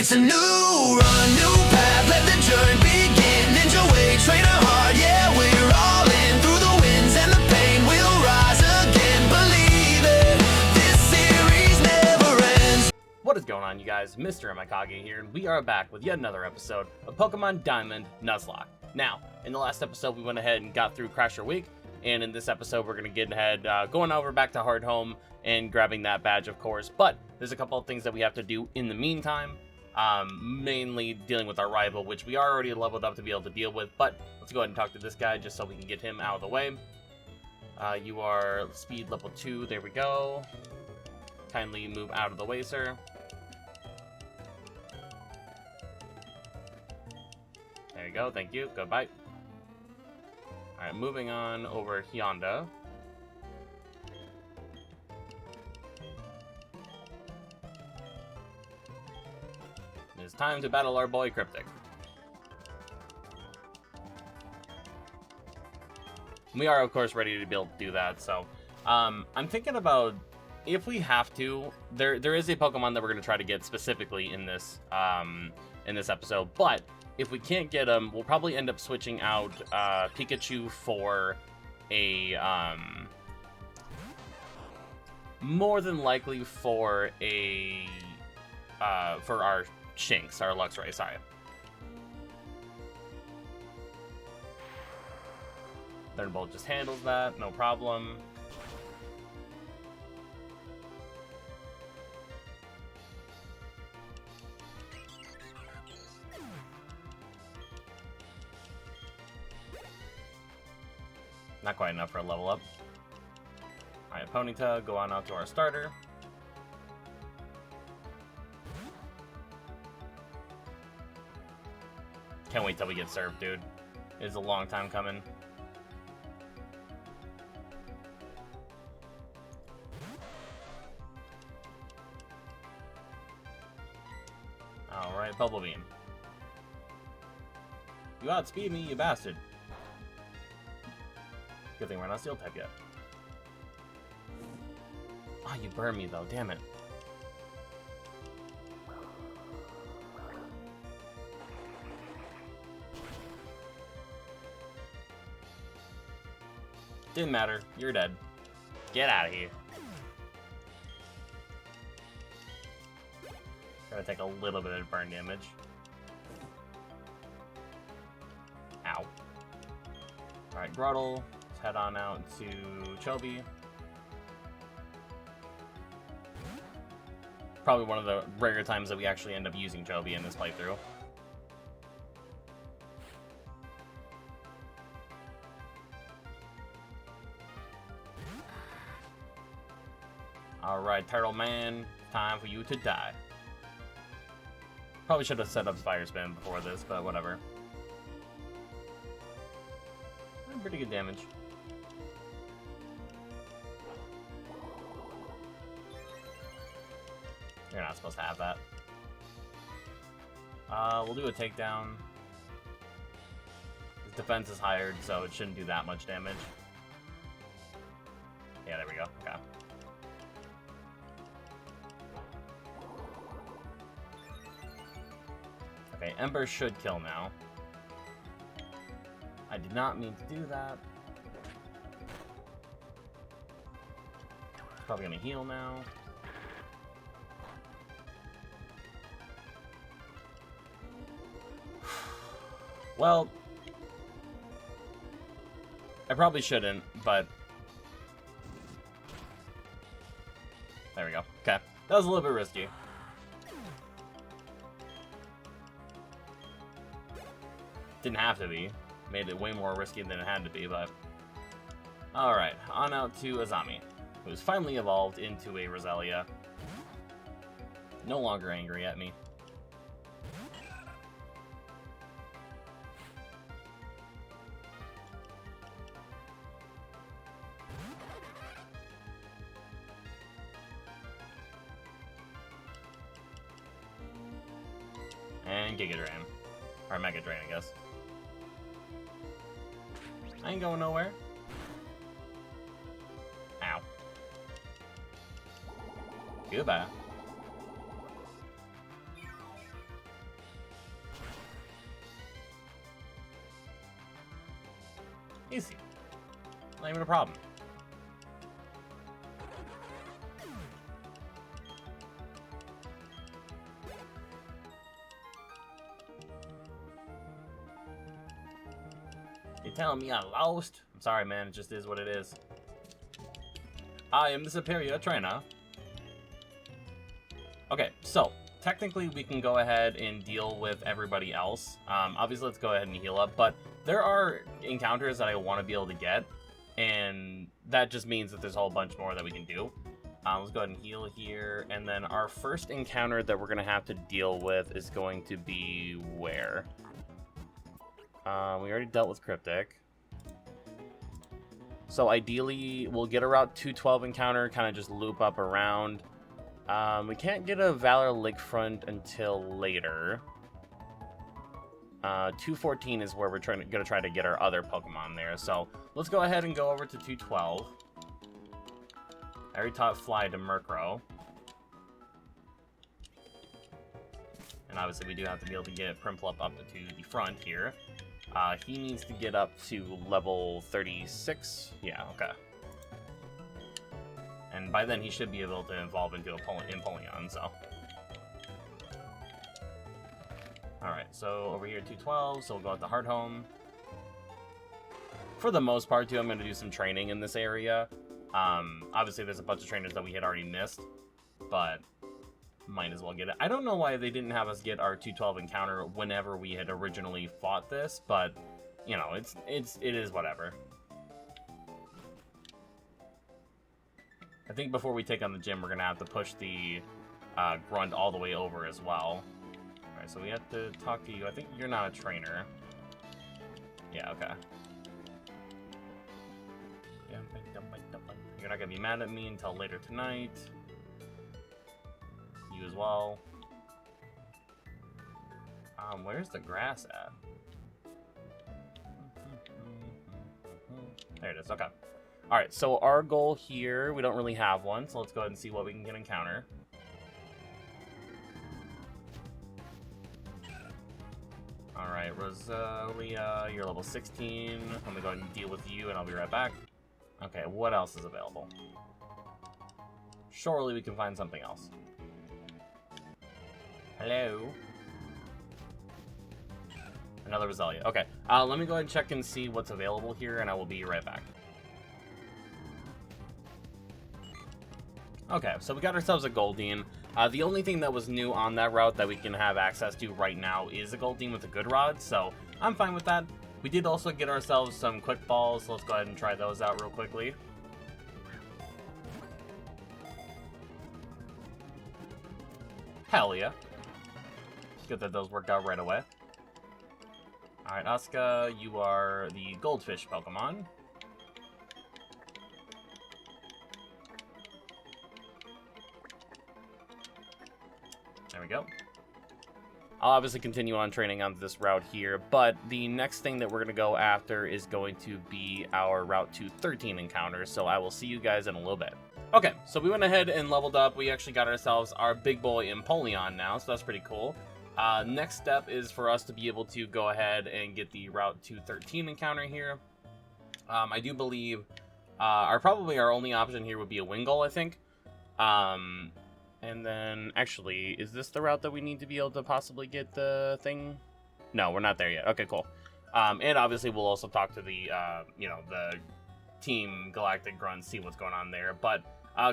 It's a new run, new path, let the journey begin. Ninja way, trainer hard, yeah, we're all in. Through the winds and the pain, we'll rise again. Believe it, this series never ends. What is going on, you guys? Mr. AMEKAGE here, and we are back with yet another episode of Pokemon Diamond Nuzlocke. Now, in the last episode, we went ahead and got through Crasher Week, and in this episode, we're going to get ahead, going over back to Hard Home and grabbing that badge, of course. But there's a couple of things that we have to do in the meantime, mainly dealing with our rival, which we are already leveled up to be able to deal with. But let's go ahead and talk to this guy just so we can get him out of the way. You are speed level 2. There we go. Kindly move out of the way, sir. There you go. Thank you. Goodbye. Alright, moving on over Hyanda. It's time to battle our boy Cryptic. We are, of course, ready to be able to do that, so I'm thinking about if we have to. There is a Pokemon that we're going to try to get specifically in this episode, but if we can't get him, we'll probably end up switching out Pikachu for a more than likely for a for our Shinx, our Luxray, sorry. Thunderbolt just handles that, no problem. Not quite enough for a level up. Alright, Ponyta, go on out to our starter. Can't wait till we get served, dude. It's a long time coming. Alright, Bubble Beam. You outspeed me, you bastard. Good thing we're not Steel type yet. Oh, you burned me though, damn it. Didn't matter, you're dead. Get out of here. Gonna take a little bit of burn damage. Ow. Alright, Grottle. Let's head on out to Chobi. Probably one of the rare times that we actually end up using Chobi in this playthrough. Alright, Turtle Man, time for you to die. Probably should have set up Fire Spin before this, but whatever. Pretty good damage. You're not supposed to have that. We'll do a takedown. His defense is higher, so it shouldn't do that much damage. Yeah, there we go. Okay. Okay, Ember should kill now. I did not mean to do that. Probably gonna heal now. Well, I probably shouldn't, but there we go. Okay, that was a little bit risky. Didn't have to be. Made it way more risky than it had to be, but... Alright, on out to Azami, who's finally evolved into a Roselia. No longer angry at me. And Giga Drain. Or Mega Drain, I guess. I ain't going nowhere. Ow. Goodbye. Easy. Not even a problem. You telling me I lost? I'm sorry, man. It just is what it is. I am the superior trainer. Okay, so technically we can go ahead and deal with everybody else. Obviously, let's go ahead and heal up, but there are encounters that I want to be able to get, and that just means that there's a whole bunch more that we can do. Let's go ahead and heal here, and then our first encounter that we're going to have to deal with is going to be where? We already dealt with Cryptic. So ideally, we'll get a Route 212 encounter, kind of just loop up around. We can't get a Valor Lakefront until later. 214 is where we're gonna try to get our other Pokemon there. So let's go ahead and go over to 212. I already taught Fly to Murkrow. And obviously we do have to be able to get Piplup up to the front here. He needs to get up to level 36. Yeah, okay. And by then he should be able to evolve into a Empoleon, so. Alright, so over here 212, so we'll go at the Heart Home. For the most part, too, I'm going to do some training in this area. Obviously, there's a bunch of trainers that we had already missed, but might as well get it. I don't know why they didn't have us get our 212 encounter whenever we had originally fought this, but, you know, it is whatever. I think before we take on the gym, we're going to have to push the Grunt all the way over as well. Alright, so we have to talk to you. I think you're not a trainer. Yeah, okay. You're not going to be mad at me until later tonight. You as well. Where's the grass at? There it is, okay. Alright, so our goal here, we don't really have one, so let's go ahead and see what we can get encounter. Alright, Rosalia, you're level 16. I'm gonna go ahead and deal with you, and I'll be right back. Okay, what else is available? Surely we can find something else. Hello? Another Rosalia. Okay, let me go ahead and check and see what's available here, and I will be right back. Okay, so we got ourselves a Goldeen. The only thing that was new on that route that we can have access to right now is a Goldeen with a good rod, so I'm fine with that. We did also get ourselves some quick balls, so let's go ahead and try those out real quickly. Hell yeah. Good that those worked out right away. Alright, Asuka, you are the Goldfish Pokemon. There we go. I'll obviously continue on training on this route here, but the next thing that we're going to go after is going to be our Route 213 encounter, so I will see you guys in a little bit. Okay, so we went ahead and leveled up. We actually got ourselves our big boy Empoleon now, so that's pretty cool. Next step is for us to be able to go ahead and get the Route 213 encounter here. I do believe probably our only option here would be a Wingull, I think. And then, actually, is this the route that we need to be able to possibly get the thing? No, we're not there yet. Okay, cool. And obviously, we'll also talk to the, the Team Galactic Grunt, see what's going on there. But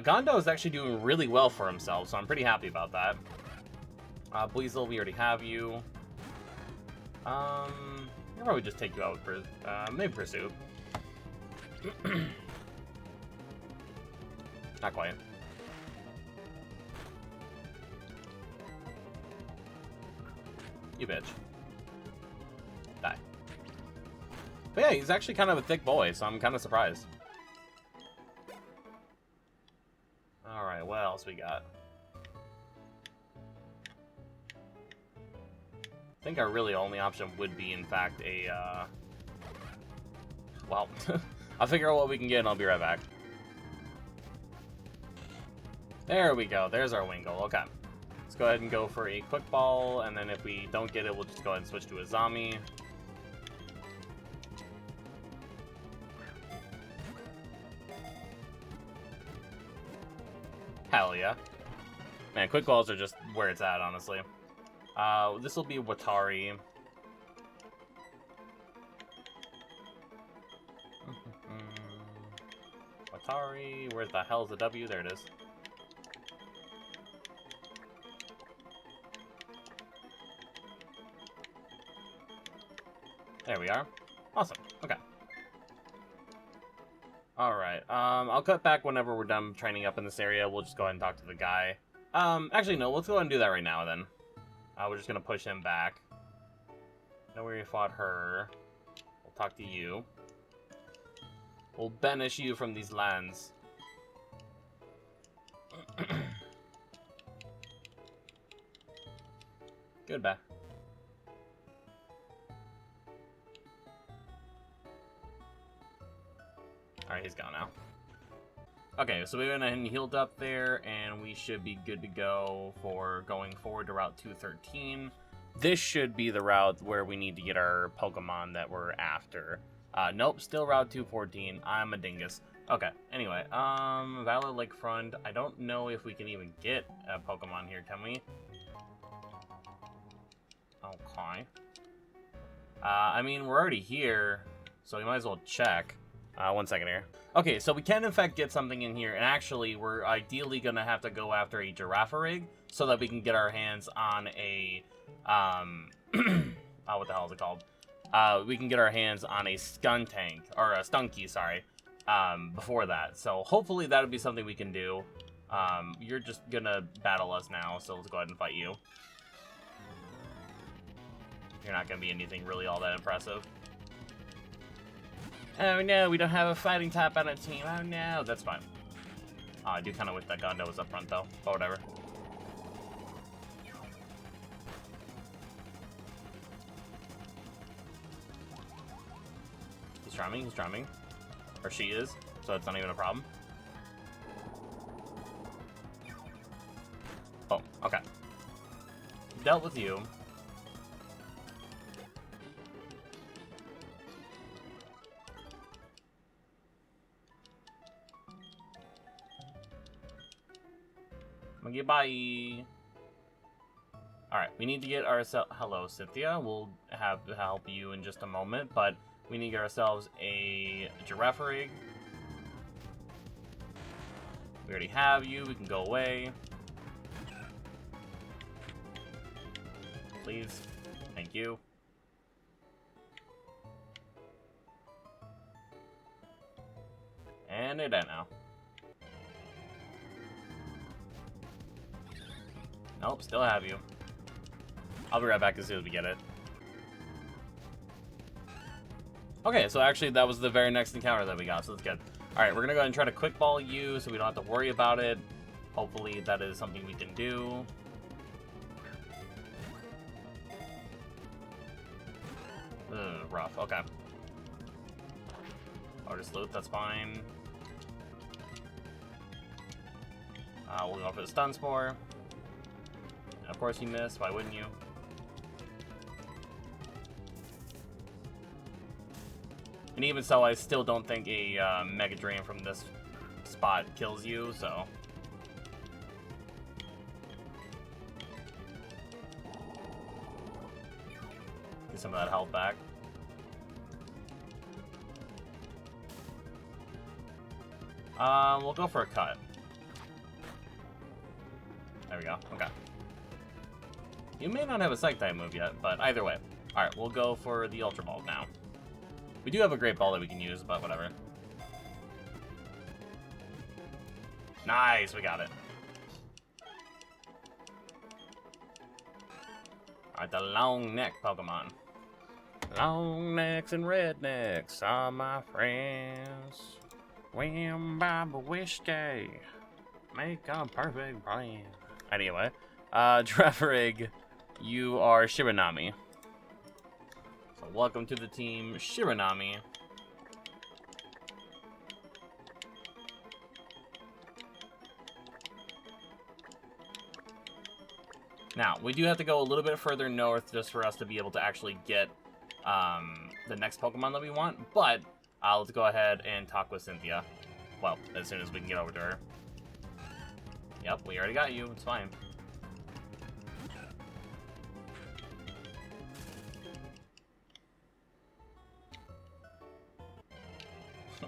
Gondo is actually doing really well for himself, so I'm pretty happy about that. Buizel, we already have you. I'll probably just take you out for, maybe Pursuit. Not quite. You bitch. Die. But yeah, he's actually kind of a thick boy, so I'm kind of surprised. Alright, what else we got? I think our really only option would be, in fact, a, well, I'll figure out what we can get and I'll be right back. There we go. There's our Wingull. Okay. Let's go ahead and go for a quick ball, and then if we don't get it, we'll just go ahead and switch to a Zami. Hell yeah. Man, quick balls are just where it's at, honestly. This will be Watari. Watari, where the hell is the W? There it is. There we are. Awesome. Okay. Alright, I'll cut back whenever we're done training up in this area. We'll just go ahead and talk to the guy. Actually, no, let's go ahead and do that right now, then. We're just gonna push him back. Know where you fought her. We'll talk to you. We'll banish you from these lands. Goodbye. Alright, he's gone now. Okay, so we went ahead and healed up there, and we should be good to go for going forward to Route 213. This should be the route where we need to get our Pokemon that we're after. Nope, still Route 214. I'm a dingus. Okay, anyway, Valor Lakefront. I don't know if we can even get a Pokemon here, can we? Okay. I mean, we're already here, so we might as well check. 1 second here. Okay, so we can in fact get something in here, and actually we're ideally gonna have to go after a Girafarig so that we can get our hands on a what the hell is it called? We can get our hands on a Skuntank, or a Stunky, sorry, before that. So hopefully that'll be something we can do. You're just gonna battle us now, so let's go ahead and fight you. You're not gonna be anything really all that impressive. Oh no, we don't have a fighting type on our team. Oh no, that's fine. Oh, I do kind of wish that Gondo was up front though, but whatever. He's charming. Or she is, so it's not even a problem. Oh, okay. Dealt with you. Bye. Alright, we need to get ourselves... Hello, Cynthia. We'll have to help you in just a moment, but we need to get ourselves a Girafarig. We already have you. We can go away. Please. Thank you. And they're dead now. Nope, still have you. I'll be right back as soon as we get it. Okay, so actually that was the very next encounter that we got, so that's good. Alright, we're gonna go ahead and try to quick ball you so we don't have to worry about it. Hopefully that is something we can do. Ugh, rough, okay. Artist loot, that's fine. We'll go for the stun spore. Of course you missed, why wouldn't you? And even so, I still don't think a Mega Drain from this spot kills you, so... Get some of that health back. We'll go for a cut. There we go, okay. You may not have a Psych type move yet, but either way. Alright, we'll go for the Ultra Ball now. We do have a Great Ball that we can use, but whatever. Nice, we got it. Alright, the long neck Pokemon. Long necks and rednecks are my friends. When Baba Whiskey make a perfect plan. Anyway, Girafarig, you are Shiranami. So welcome to the team, Shiranami. Now, we do have to go a little bit further north just for us to be able to actually get the next Pokemon that we want, but let's go ahead and talk with Cynthia. Well, as soon as we can get over to her. Yep, we already got you. It's fine.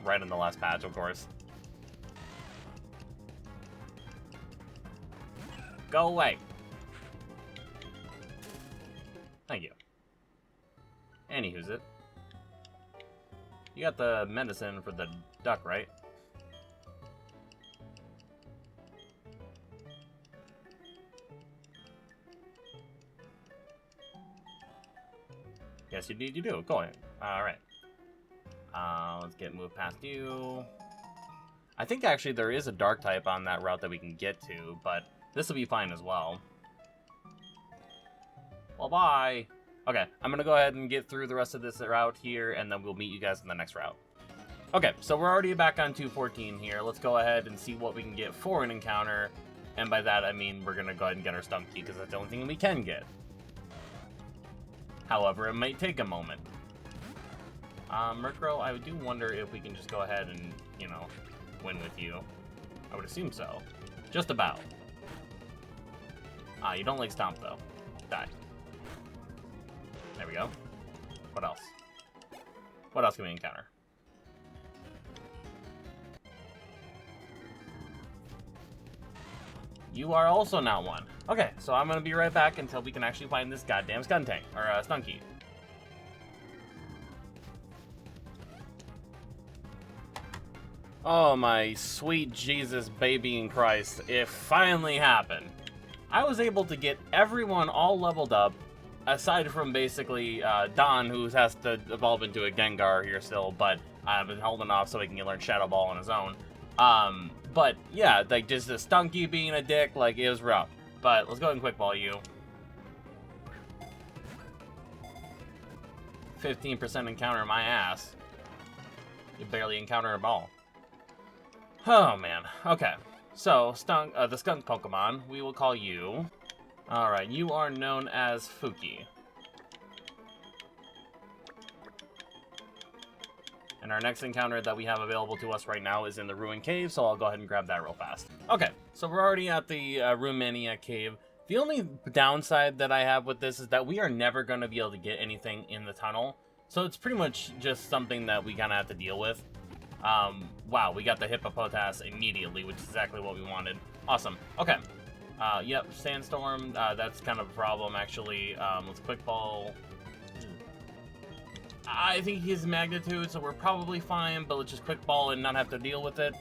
Right in the last patch, of course. Go away. Thank you. Anywho's it. You got the medicine for the duck, right? Yes, you do. Go ahead. Alright. Let's move past you. I think actually there is a dark type on that route that we can get to, but this will be fine as well. Well, bye. Okay, I'm gonna go ahead and get through the rest of this route here, and then we'll meet you guys in the next route. Okay, so we're already back on 214 here. Let's go ahead and see what we can get for an encounter. And by that, I mean we're gonna go ahead and get our stump key, because that's the only thing we can get. However, it might take a moment. Murkrow, I do wonder if we can just go ahead and, you know, win with you. I would assume so. Just about. You don't like Stomp, though. Die. There we go. What else? What else can we encounter? You are also not one. Okay, so I'm gonna be right back until we can actually find this goddamn Skuntank, or Stunky. Oh my sweet Jesus baby in Christ, it finally happened. I was able to get everyone all leveled up, aside from basically Don, who has to evolve into a Gengar here still, but I've been holding off so he can learn Shadow Ball on his own. But yeah, like just the Stunky being a dick, like it was rough. But let's go ahead and Quick Ball you. 15% encounter my ass. You barely encounter a ball. Oh man. Okay. So, the skunk Pokemon, we will call you. Alright, you are known as Fuki. And our next encounter that we have available to us right now is in the Ruin Cave, so I'll go ahead and grab that real fast. Okay, so we're already at the Rumania Cave. The only downside that I have with this is that we are never going to be able to get anything in the tunnel. So it's pretty much just something that we kind of have to deal with. Wow, we got the Hippopotas immediately, which is exactly what we wanted. Awesome. Okay. Yep, Sandstorm, that's kind of a problem, actually. Let's Quick Ball. I think he's Magnitude, so we're probably fine, but let's just Quick Ball and not have to deal with it.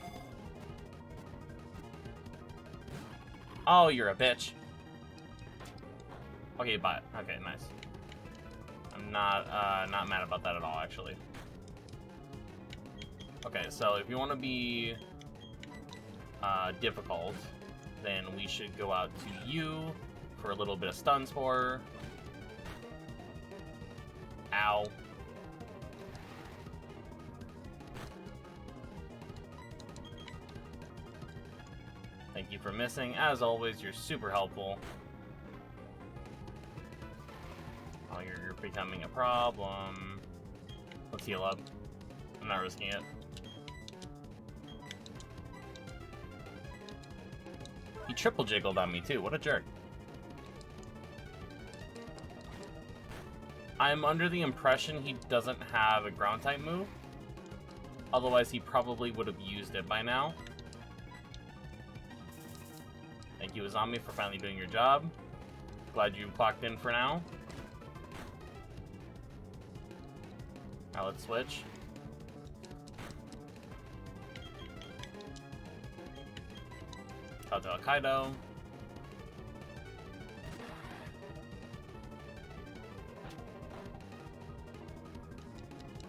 Oh, you're a bitch. Okay, bye. Okay, nice. I'm not mad about that at all, actually. Okay, so if you want to be difficult, then we should go out to you for a little bit of Stun Spore. Ow. Thank you for missing. As always, you're super helpful. Oh, you're becoming a problem. Let's heal up. I'm not risking it. He triple jiggled on me too. What a jerk. I'm under the impression he doesn't have a ground type move. Otherwise, he probably would have used it by now. Thank you, Azami, for finally doing your job. Glad you clocked in for now. Now let's switch. Out to Kaido.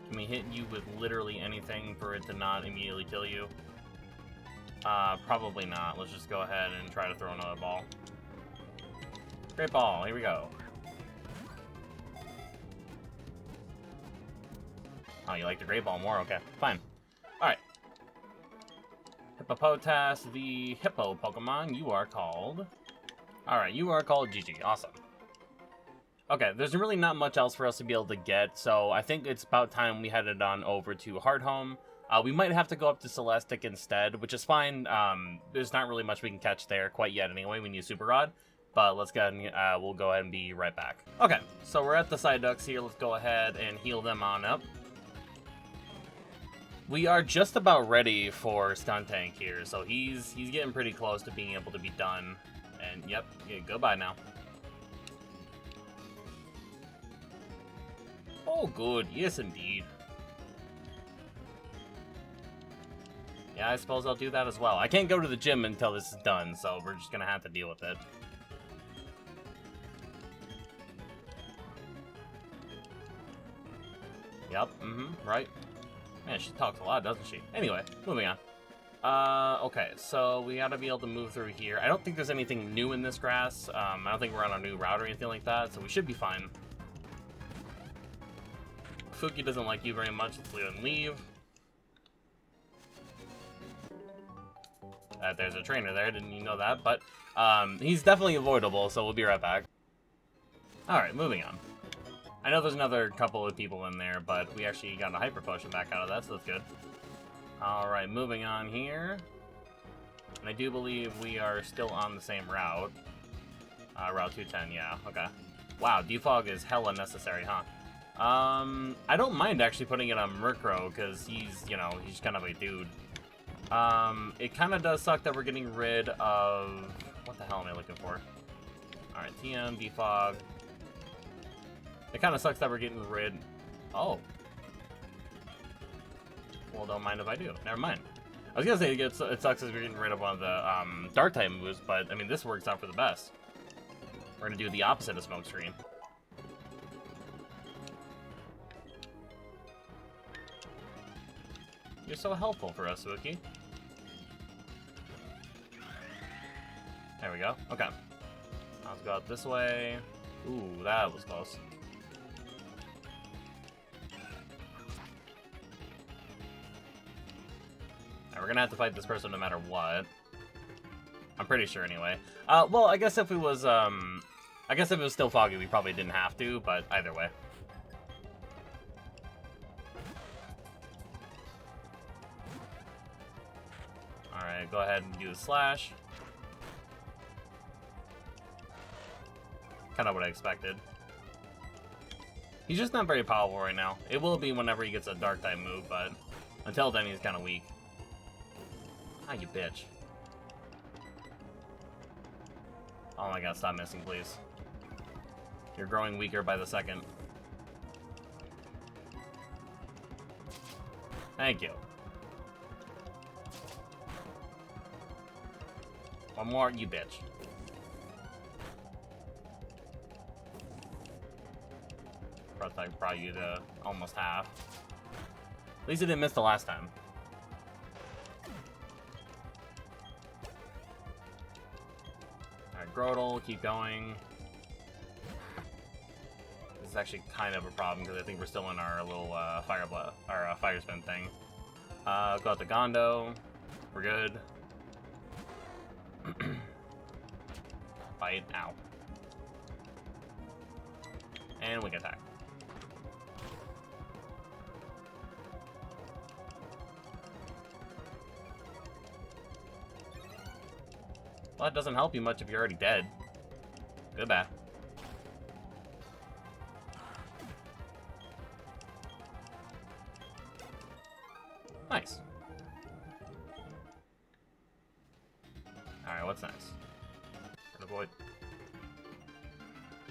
Can we hit you with literally anything for it to not immediately kill you? Probably not. Let's just go ahead and try to throw another ball. Great ball. Here we go. Oh, you like the great ball more? Okay, fine. Alright. Hippopotas, the Hippo Pokemon. You are called... Alright, you are called Gigi. Awesome. Okay, there's really not much else for us to be able to get, so I think it's about time we headed on over to Hardhome. We might have to go up to Celestic instead, which is fine. There's not really much we can catch there quite yet anyway. We need Super Rod. But let's go ahead and we'll go ahead and be right back. Okay, so we're at the side ducks here. Let's go ahead and heal them on up. We are just about ready for Stuntank here, so he's getting pretty close to being able to be done. And yep, yeah, goodbye now. Oh, good. Yes, indeed. Yeah, I suppose I'll do that as well. I can't go to the gym until this is done, so we're just gonna have to deal with it. Yep, right. Man, she talks a lot, doesn't she? Anyway, moving on. Okay, so we gotta be able to move through here. I don't think there's anything new in this grass. I don't think we're on a new route or anything like that, so we should be fine. Fuki doesn't like you very much. Let's leave and leave. There's a trainer there. Didn't you know that? But he's definitely avoidable, so we'll be right back. Alright, moving on. I know there's another couple of people in there, but we actually got a Hyper Potion back out of that, so that's good. Alright, moving on here. And I do believe we are still on the same route. Route 210, yeah, okay. Wow, defog is hella necessary, huh? I don't mind actually putting it on Murkrow, because he's, you know, he's kind of a dude. It kind of does suck that we're getting rid of... What the hell am I looking for? Alright, TM, defog. It kind of sucks that we're getting rid... Oh. Well, don't mind if I do. Never mind. I was gonna say it sucks that we're getting rid of one of the Dark-type moves, but, I mean, this works out for the best. We're gonna do the opposite of Smokescreen. You're so helpful for us, Wookie. There we go. Okay. Let's go out this way. Ooh, that was close. We're gonna have to fight this person no matter what. I'm pretty sure anyway. Well, I guess if it was, still foggy, we probably didn't have to, but either way. Alright, go ahead and do the slash. Kind of what I expected. He's just not very powerful right now. It will be whenever he gets a dark type move, but until then he's kind of weak. Ah, you bitch. Oh my god, stop missing, please. You're growing weaker by the second. Thank you. One more, you bitch. Probably you to almost half. At least it didn't miss the last time. Alright, Grodel, keep going. This is actually kind of a problem because I think we're still in our little fire spin thing. Go out to Gondo. We're good. Fight. Ow. And we can attack. Well, it doesn't help you much if you're already dead. Goodbye. Nice. Alright, what's next? Avoid.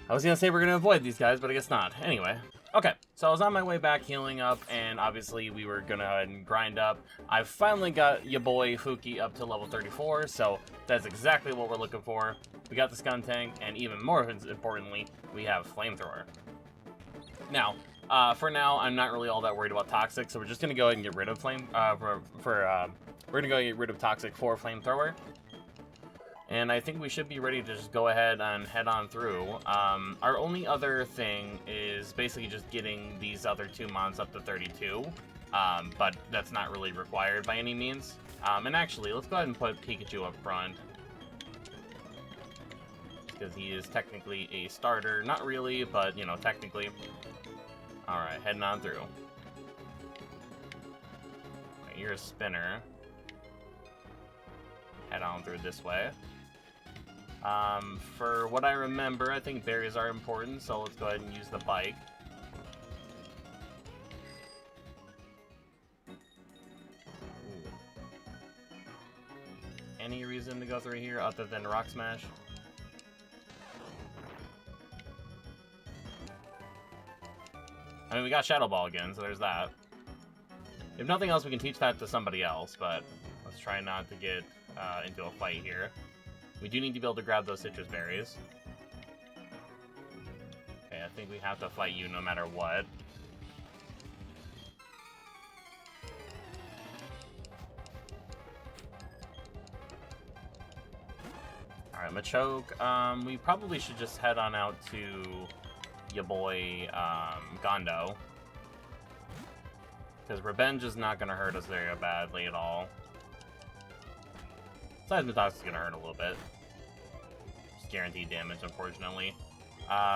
I was gonna say we're gonna avoid these guys, but I guess not. Anyway. Okay, so I was on my way back healing up, and obviously we were gonna go ahead and grind up. I finally got your boy Fuki up to level 34, so that's exactly what we're looking for. We got the Skuntank, and even more importantly, we have Flamethrower. Now, for now, I'm not really all that worried about Toxic, so we're just gonna go ahead and get rid of we're gonna go get rid of Toxic for Flamethrower. And I think we should be ready to just go ahead and head on through. Our only other thing is basically just getting these other two mons up to 32. But that's not really required by any means. And actually, let's go ahead and put Pikachu up front. Because he is technically a starter. Not really, but, you know, technically. Alright, heading on through. you're a spinner. Head on through this way. For what I remember, I think berries are important, so let's go ahead and use the bike. Ooh. Any reason to go through here other than Rock Smash? I mean, we got Shadow Ball again, so there's that. If nothing else, we can teach that to somebody else, but let's try not to get into a fight here. We do need to be able to grab those citrus berries. Okay, I think we have to fight you no matter what. Alright, Machoke. We probably should just head on out to your boy, Gondo. Because Revenge is not going to hurt us very badly at all. Seismitox is going to hurt a little bit. Just guaranteed damage, unfortunately.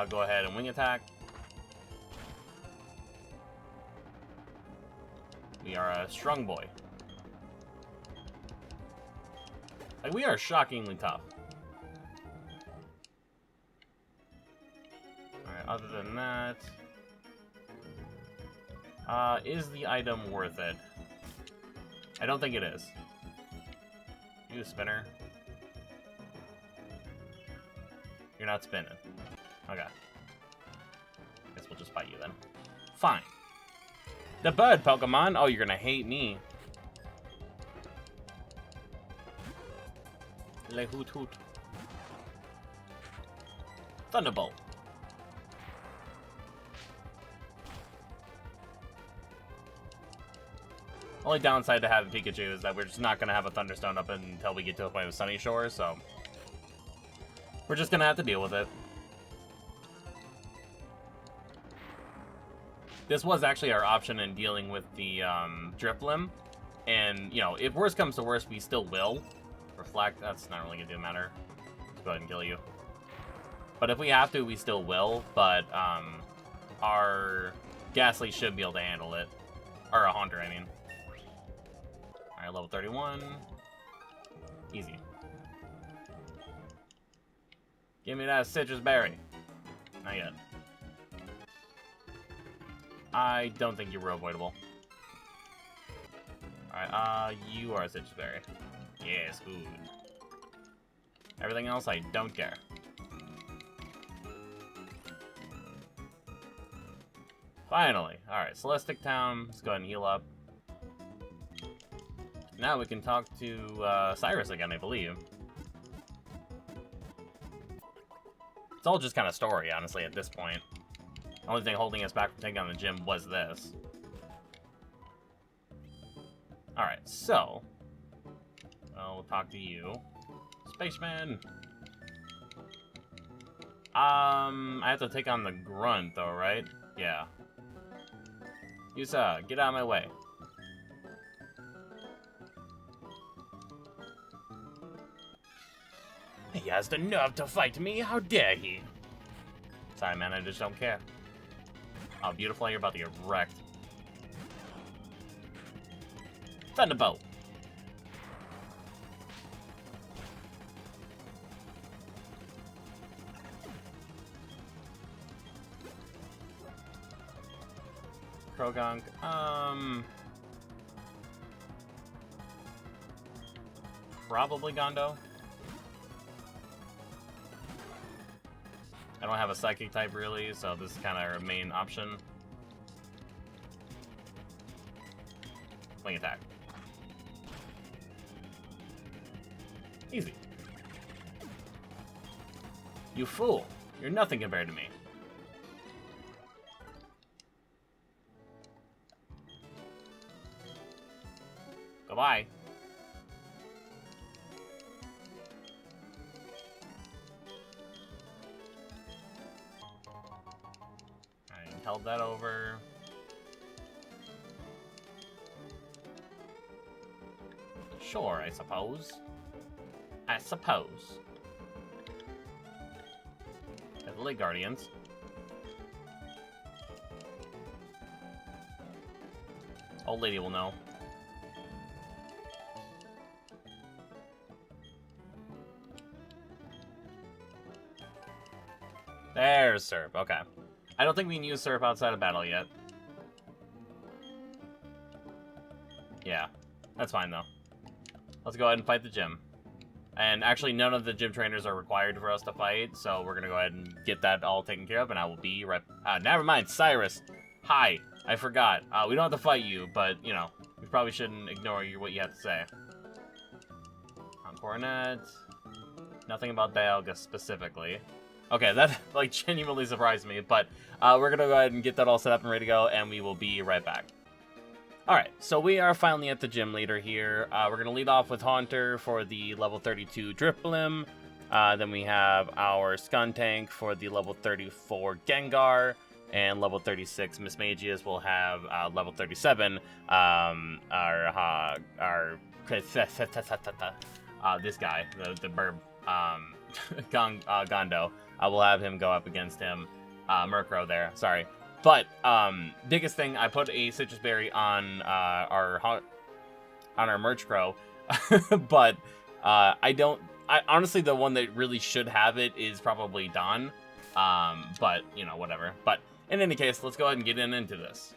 Go ahead and wing attack. We are a strong boy. Like, we are shockingly tough. Alright, other than that... is the item worth it? I don't think it is. You a spinner? You're not spinning. Okay. Guess we'll just fight you then. Fine. The bird Pokemon? Oh, you're gonna hate me. Le hoot hoot. Thunderbolt. Only downside to having Pikachu is that we're just not going to have a Thunderstone up until we get to the point of Sunny Shore, so... we're just going to have to deal with it. This was actually our option in dealing with the Drifblim. And, you know, if worse comes to worse, we still will. Reflect, that's not really going to do matter. Let's go ahead and kill you. But if we have to, we still will. But our Ghastly should be able to handle it. Or a Haunter, I mean. Alright, level 31. Easy. Give me that citrus berry. Not yet. I don't think you were avoidable. Alright, you are a citrus berry. Yes, good. Everything else, I don't care. Finally. Alright, Celestic Town. Let's go ahead and heal up. Now we can talk to Cyrus again, I believe. It's all just kind of story, honestly, at this point. The only thing holding us back from taking on the gym was this. Alright, so... well, we'll talk to you. Spaceman! I have to take on the Grunt, though, right? Yeah. Yusa, get out of my way. He has the nerve to fight me, how dare he? Sorry, man, I just don't care. Oh, beautiful, you're about to get wrecked. Thunderbolt! Krogunk, probably Gondo. I don't have a Psychic type really, so this is kind of our main option. Wing attack. Easy. You fool! You're nothing compared to me. Goodbye. I held that over. Sure, I suppose. I suppose. Got the Lake Guardians. Old lady will know. There's Surf. Okay. I don't think we can use Surf outside of battle yet. Yeah. That's fine, though. Let's go ahead and fight the gym. And actually, none of the gym trainers are required for us to fight, so we're gonna go ahead and get that all taken care of, and I will be right... never mind, Cyrus. Hi. I forgot. We don't have to fight you, but, you know, we probably shouldn't ignore what you have to say. Coronet. Nothing about Dialga specifically. Okay, that, like, genuinely surprised me, but we're gonna go ahead and get that all set up and ready to go, and we will be right back. Alright, so we are finally at the gym leader here. We're going to lead off with Haunter for the level 32 Drifblim. Then we have our Skuntank for the level 34 Gengar. And level 36 Mismagius will have level 37 this guy, the burb, Gondo. I will have him go up against him. Murkrow there, sorry. But, biggest thing, I put a Citrus Berry on our Murkrow, but honestly, the one that really should have it is probably Dawn, but, you know, whatever. But, in any case, let's go ahead and get into this.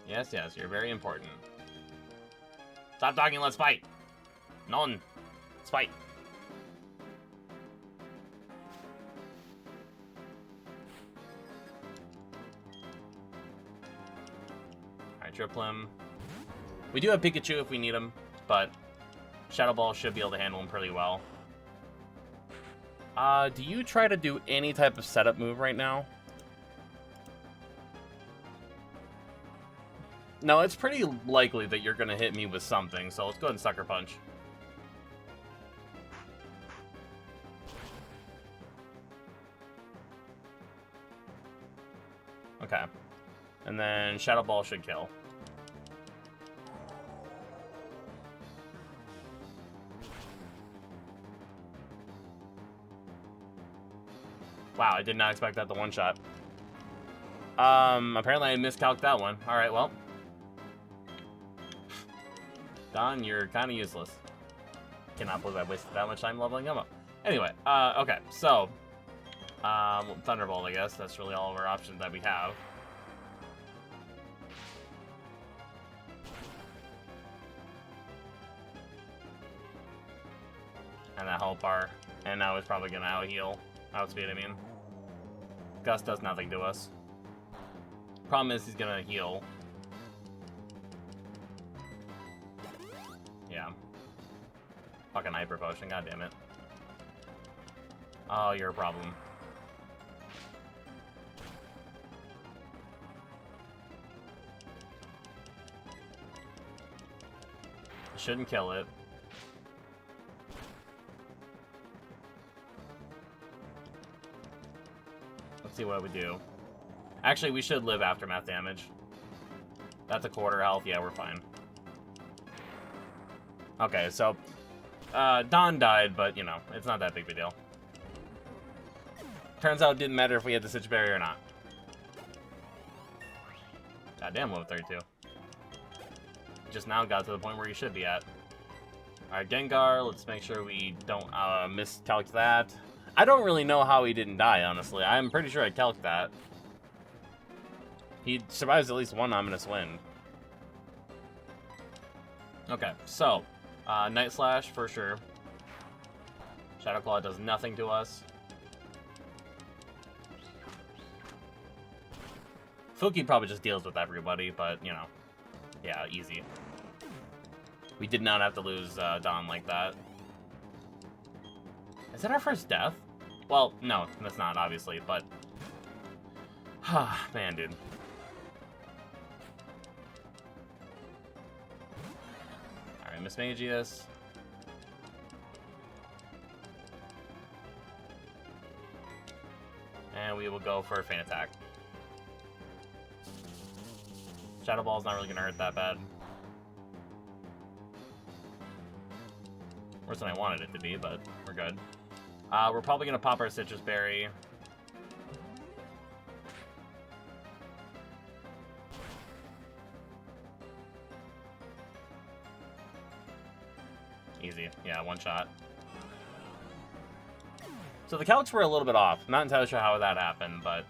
Yes, yes, you're very important. Stop talking, let's fight! None. Let's fight. Alright, Drifblim. We do have Pikachu if we need him, but Shadow Ball should be able to handle him pretty well. Do you try to do any type of setup move right now? No, it's pretty likely that you're going to hit me with something, so let's go ahead and Sucker Punch. Okay. And then Shadow Ball should kill. Wow, I did not expect that to one-shot. Apparently I miscalculated that one. Alright, well. Don, you're kind of useless. Cannot believe I wasted that much time leveling him up. Anyway, okay, so. Thunderbolt, I guess. That's really all of our options that we have. And that health bar. And now it's probably going to out-heal. Outspeed, I mean. Gust does nothing to us. Problem is he's going to heal. Yeah. Fucking Hyper Potion, god damn it. Oh, you're a problem. Shouldn't kill it. Let's see what we do. Actually, we should live aftermath damage. That's a quarter health. Yeah, we're fine. Okay, so Don died, but, you know, it's not that big of a deal. Turns out it didn't matter if we had the Citrus Berry or not. Goddamn, level 32. Just now got to the point where you should be at. Alright, Gengar, let's make sure we don't miscalculate that. I don't really know how he didn't die, honestly. I'm pretty sure I calced that. He survives at least one ominous wind. Okay, so Night Slash for sure. Shadow Claw does nothing to us. Fuki probably just deals with everybody, but, you know, yeah, easy. We did not have to lose Don like that. Is that our first death? Well, no, that's not, obviously, but... man, dude. Alright, Mismagius. And we will go for a Feint Attack. Shadow Ball's not really going to hurt that bad. Worse than I wanted it to be, but we're good. We're probably going to pop our Citrus Berry. Easy. Yeah, one shot. So the calcs were a little bit off. Not entirely sure how that happened, but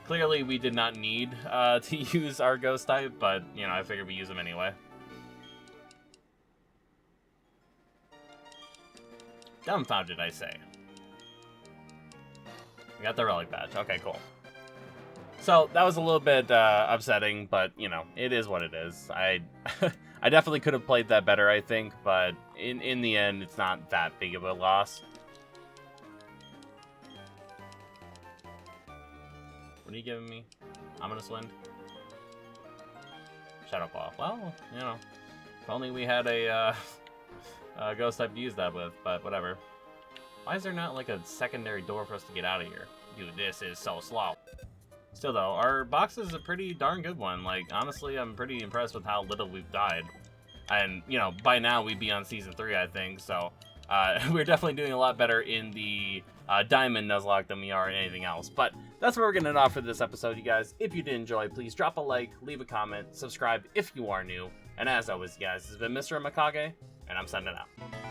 clearly we did not need to use our ghost type, but, you know, I figured we use them anyway. Dumbfounded, I say. We got the relic badge. Okay, cool. So that was a little bit upsetting, but, you know, it is what it is. I definitely could have played that better, I think, but in the end, it's not that big of a loss. What are you giving me? Ominous Wind? Shadow Claw. Well, you know, if only we had a ghost type to use that with, but whatever. Why is there not, like, a secondary door for us to get out of here? Dude, this is so slow. Still, though, our box is a pretty darn good one. Like, honestly, I'm pretty impressed with how little we've died. And, you know, by now we'd be on Season 3, I think, so we're definitely doing a lot better in the Diamond Nuzlocke than we are in anything else. But that's where we're going to end off for this episode, you guys. If you did enjoy, please drop a like, leave a comment, subscribe if you are new. And as always, guys, this has been Mr. AMEKAGE, and I'm signing out.